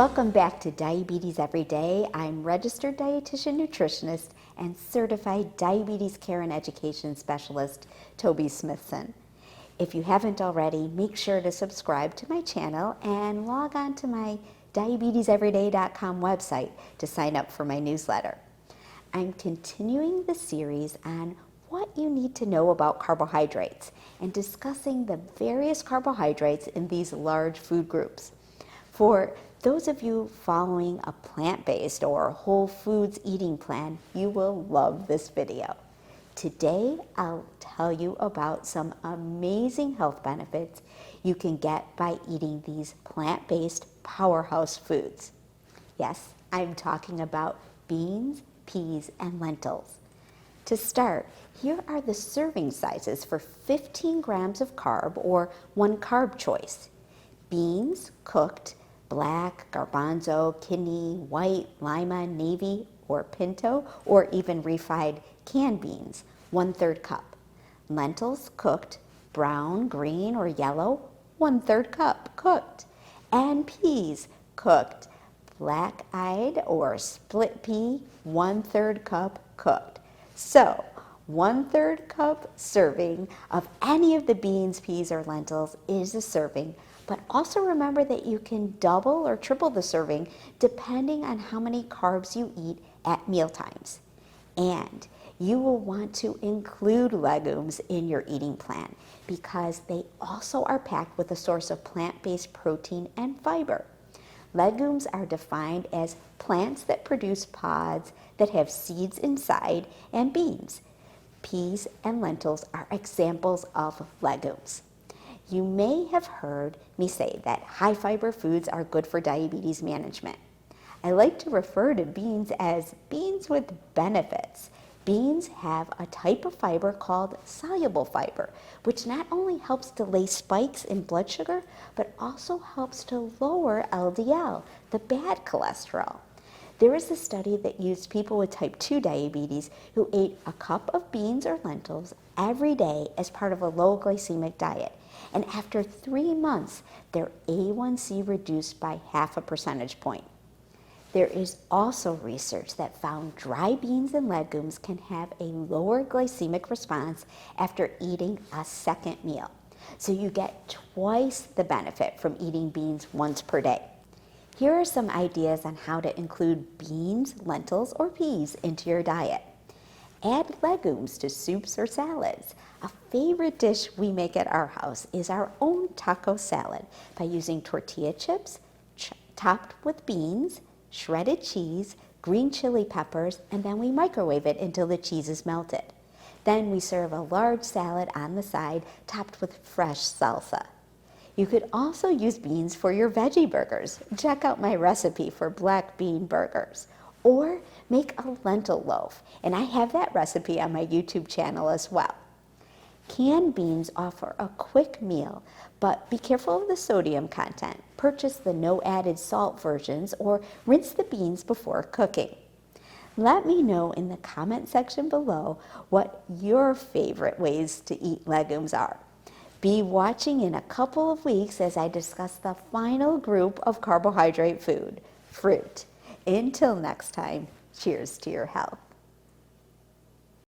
Welcome back to Diabetes Every Day. I'm registered dietitian nutritionist and certified diabetes care and education specialist, Toby Smithson. If you haven't already, make sure to subscribe to my channel and log on to my diabeteseveryday.com website to sign up for my newsletter. I'm continuing the series on what you need to know about carbohydrates and discussing the various carbohydrates in these large food groups. For those of you following a plant-based or whole foods eating plan, you will love this video. Today, I'll tell you about some amazing health benefits you can get by eating these plant-based powerhouse foods. Yes, I'm talking about beans, peas, and lentils. To start, here are the serving sizes for 15 grams of carb or one carb choice. Beans, cooked, black, garbanzo, kidney, white, lima, navy, or pinto, or even refried canned beans, 1/3 cup. Lentils, cooked, brown, green, or yellow, 1/3 cup, cooked. And peas, cooked, black-eyed or split pea, 1/3 cup, cooked. So, 1/3 cup serving of any of the beans, peas, or lentils is a serving, but also remember that you can double or triple the serving depending on how many carbs you eat at meal times. And you will want to include legumes in your eating plan because they also are packed with a source of plant-based protein and fiber. Legumes are defined as plants that produce pods that have seeds inside and beans. Peas and lentils are examples of legumes. You may have heard me say that high fiber foods are good for diabetes management. I like to refer to beans as beans with benefits. Beans have a type of fiber called soluble fiber, which not only helps delay spikes in blood sugar, but also helps to lower LDL, the bad cholesterol. There is a study that used people with type 2 diabetes who ate a cup of beans or lentils every day as part of a low glycemic diet. And after 3 months, their A1C reduced by 0.5 percentage point. There is also research that found dry beans and legumes can have a lower glycemic response after eating a second meal. So you get twice the benefit from eating beans once per day. Here are some ideas on how to include beans, lentils, or peas into your diet. Add legumes to soups or salads. A favorite dish we make at our house is our own taco salad by using tortilla chips topped with beans, shredded cheese, green chili peppers, and then we microwave it until the cheese is melted. Then we serve a large salad on the side topped with fresh salsa. You could also use beans for your veggie burgers. Check out my recipe for black bean burgers. Or make a lentil loaf, and I have that recipe on my YouTube channel as well. Canned beans offer a quick meal, but be careful of the sodium content. Purchase the no added salt versions or rinse the beans before cooking. Let me know in the comment section below what your favorite ways to eat legumes are. Be watching in a couple of weeks as I discuss the final group of carbohydrate food, fruit. Until next time, cheers to your health.